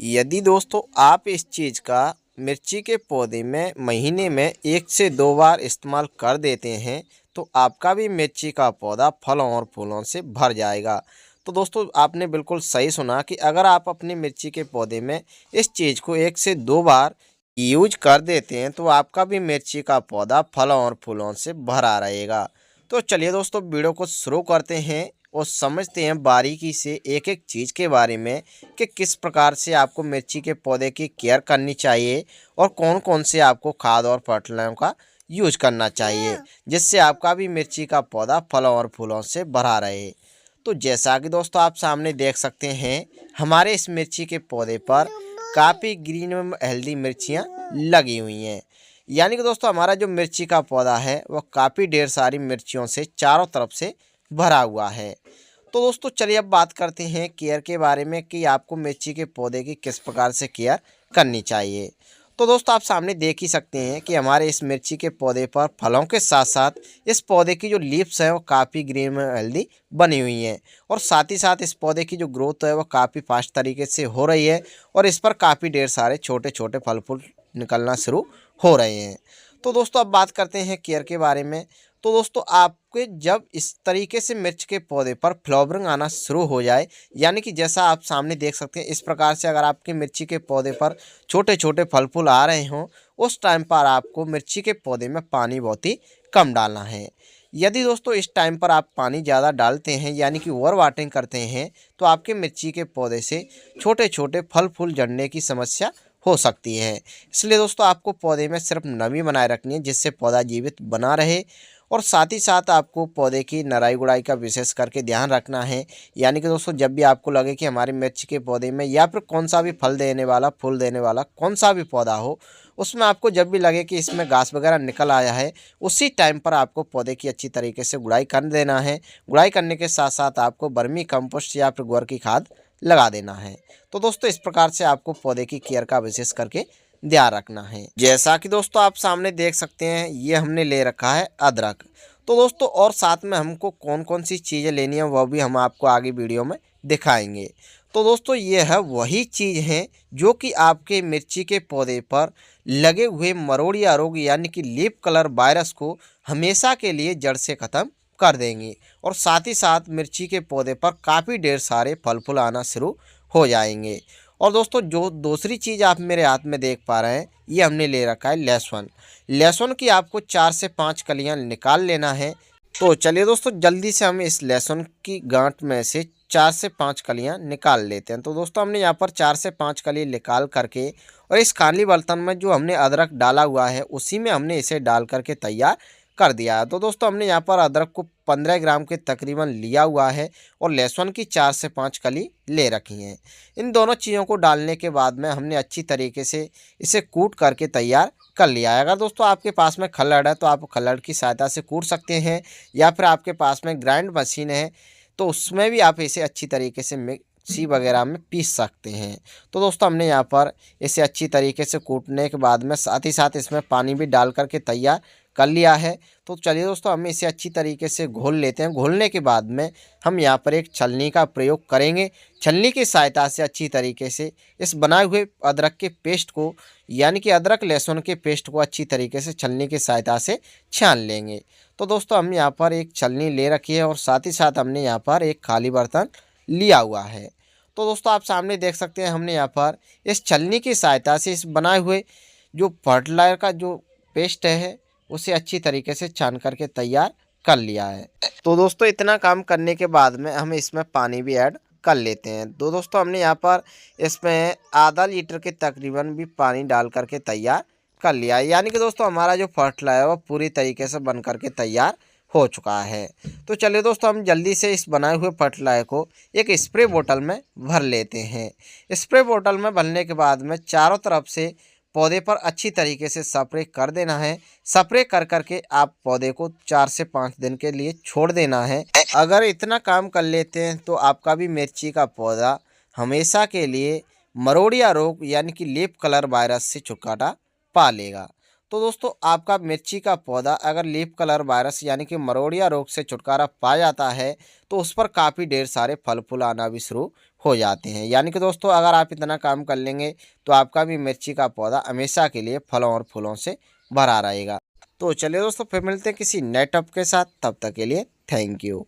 यदि दोस्तों आप इस चीज़ का मिर्ची के पौधे में महीने में 1 से 2 बार इस्तेमाल कर देते हैं तो आपका भी मिर्ची का पौधा फलों और फूलों से भर जाएगा। तो दोस्तों आपने बिल्कुल सही सुना कि अगर आप अपनी मिर्ची के पौधे में इस चीज़ को 1 से 2 बार यूज कर देते हैं तो आपका भी मिर्ची का पौधा फलों और फूलों से भरा रहेगा। तो चलिए दोस्तों वीडियो को शुरू करते हैं और समझते हैं बारीकी से एक एक चीज़ के बारे में कि किस प्रकार से आपको मिर्ची के पौधे की केयर करनी चाहिए और कौन कौन से आपको खाद और फर्टिलाइजरों का यूज करना चाहिए जिससे आपका भी मिर्ची का पौधा फलों और फूलों से भरा रहे। तो जैसा कि दोस्तों आप सामने देख सकते हैं हमारे इस मिर्ची के पौधे पर काफ़ी ग्रीन एवं हेल्दी मिर्चियाँ लगी हुई हैं। यानी कि दोस्तों हमारा जो मिर्ची का पौधा है वह काफ़ी ढेर सारी मिर्चियों से चारों तरफ से भरा हुआ है। तो दोस्तों चलिए अब बात करते हैं केयर के बारे में कि आपको मिर्ची के पौधे की किस प्रकार से केयर करनी चाहिए। तो दोस्तों आप सामने देख ही सकते हैं कि हमारे इस मिर्ची के पौधे पर फलों के साथ साथ इस पौधे की जो लीव्स हैं वो काफ़ी ग्रीन और हेल्दी बनी हुई हैं और साथ ही साथ इस पौधे की जो ग्रोथ है वो काफ़ी फास्ट तरीके से हो रही है और इस पर काफ़ी ढेर सारे छोटे छोटे फल फूल निकलना शुरू हो रहे हैं। तो दोस्तों अब बात करते हैं केयर के बारे में। तो दोस्तों आपके जब इस तरीके से मिर्च के पौधे पर फ्लावरिंग आना शुरू हो जाए, यानी कि जैसा आप सामने देख सकते हैं इस प्रकार से अगर आपके मिर्ची के पौधे पर छोटे छोटे फल फूल आ रहे हों, उस टाइम पर आपको मिर्ची के पौधे में पानी बहुत ही कम डालना है। यदि दोस्तों इस टाइम पर आप पानी ज़्यादा डालते हैं यानी कि ओवर वाटरिंग करते हैं तो आपके मिर्ची के पौधे से छोटे छोटे फल फूल झड़ने की समस्या हो सकती है। इसलिए दोस्तों आपको पौधे में सिर्फ नमी बनाए रखनी है जिससे पौधा जीवित बना रहे और साथ ही साथ आपको पौधे की नराई गुड़ाई का विशेष करके ध्यान रखना है। यानी कि दोस्तों जब भी आपको लगे कि हमारे मिर्च के पौधे में या फिर कौन सा भी फल देने वाला फूल देने वाला कौन सा भी पौधा हो उसमें आपको जब भी लगे कि इसमें घास वगैरह निकल आया है उसी टाइम पर आपको पौधे की अच्छी तरीके से गुड़ाई कर देना है। गुड़ाई करने के साथ साथ आपको वर्मी कंपोस्ट या फिर गोबर की खाद लगा देना है। तो दोस्तों इस प्रकार से आपको पौधे की केयर का विशेष करके ध्यान रखना है। जैसा कि दोस्तों आप सामने देख सकते हैं ये हमने ले रखा है अदरक। तो दोस्तों और साथ में हमको कौन कौन सी चीज़ें लेनी है वह भी हम आपको आगे वीडियो में दिखाएंगे। तो दोस्तों ये है वही चीज़ है जो कि आपके मिर्ची के पौधे पर लगे हुए मरोड़िया रोग यानी कि लीफ कलर वायरस को हमेशा के लिए जड़ से ख़त्म कर देंगी और साथ ही साथ मिर्ची के पौधे पर काफ़ी ढेर सारे फल फूल आना शुरू हो जाएंगे। और दोस्तों जो दूसरी चीज़ आप मेरे हाथ में देख पा रहे हैं ये हमने ले रखा है लहसुन। लहसुन की आपको 4 से 5 कलियां निकाल लेना है। तो चलिए दोस्तों जल्दी से हम इस लहसुन की गांठ में से 4 से 5 कलियां निकाल लेते हैं। तो दोस्तों हमने यहाँ पर 4 से 5 कली निकाल करके और इस खाली बर्तन में जो हमने अदरक डाला हुआ है उसी में हमने इसे डाल करके तैयार कर दिया है। तो दोस्तों हमने यहाँ पर अदरक को 15 ग्राम के तकरीबन लिया हुआ है और लहसुन की 4 से 5 कली ले रखी हैं। इन दोनों चीज़ों को डालने के बाद में हमने अच्छी तरीके से इसे कूट करके तैयार कर लिया है। अगर दोस्तों आपके पास में खल्लड़ है तो आप खल्लड़ की सहायता से कूट सकते हैं या फिर आपके पास में ग्राइंड मशीन है तो उसमें भी आप इसे अच्छी तरीके से मिक्सी वगैरह में पीस सकते हैं। तो दोस्तों हमने यहाँ पर इसे अच्छी तरीके से कूटने के बाद में साथ ही साथ इसमें पानी भी डाल करके तैयार कर लिया है। तो चलिए दोस्तों हम इसे अच्छी तरीके से घोल लेते हैं। घोलने के बाद में हम यहाँ पर एक छलनी का प्रयोग करेंगे। छलनी की सहायता से अच्छी तरीके से इस बनाए हुए अदरक के पेस्ट को यानी कि अदरक लहसुन के पेस्ट को अच्छी तरीके से छलनी की सहायता से छान लेंगे। तो दोस्तों हम यहाँ पर एक छलनी ले रखी है और साथ ही साथ हमने यहाँ पर एक खाली बर्तन लिया हुआ है। तो दोस्तों आप सामने देख सकते हैं हमने यहाँ पर इस छलनी की सहायता से इस बनाए हुए जो फर्टिलाइजर का जो पेस्ट है उसे अच्छी तरीके से छान करके तैयार कर लिया है। तो दोस्तों इतना काम करने के बाद में हम इसमें पानी भी ऐड कर लेते हैं। तो दोस्तों हमने यहाँ पर इसमें आधा लीटर के तकरीबन भी पानी डाल करके तैयार कर लिया है। यानी कि दोस्तों हमारा जो फर्टिलाइजर है वो पूरी तरीके से बन करके तैयार हो चुका है। तो चलिए दोस्तों हम जल्दी से इस बनाए हुए फर्टिलाइजर को एक स्प्रे बोतल में भर लेते हैं। स्प्रे बोतल में भरने के बाद में चारों तरफ से पौधे पर अच्छी तरीके से स्प्रे कर देना है। स्प्रे कर करके आप पौधे को 4 से 5 दिन के लिए छोड़ देना है। अगर इतना काम कर लेते हैं तो आपका भी मिर्ची का पौधा हमेशा के लिए मरोड़िया रोग यानी कि लीफ कलर वायरस से छुटकारा पा लेगा। तो दोस्तों आपका मिर्ची का पौधा अगर लीफ कलर वायरस यानी कि मरोड़िया रोग से छुटकारा पा जाता है तो उस पर काफ़ी ढेर सारे फल फूल आना भी शुरू हो जाते हैं। यानी कि दोस्तों अगर आप इतना काम कर लेंगे तो आपका भी मिर्ची का पौधा हमेशा के लिए फलों और फूलों से भरा रहेगा। तो चलिए दोस्तों फिर मिलते हैं किसी नए टॉपिक के साथ, तब तक के लिए थैंक यू।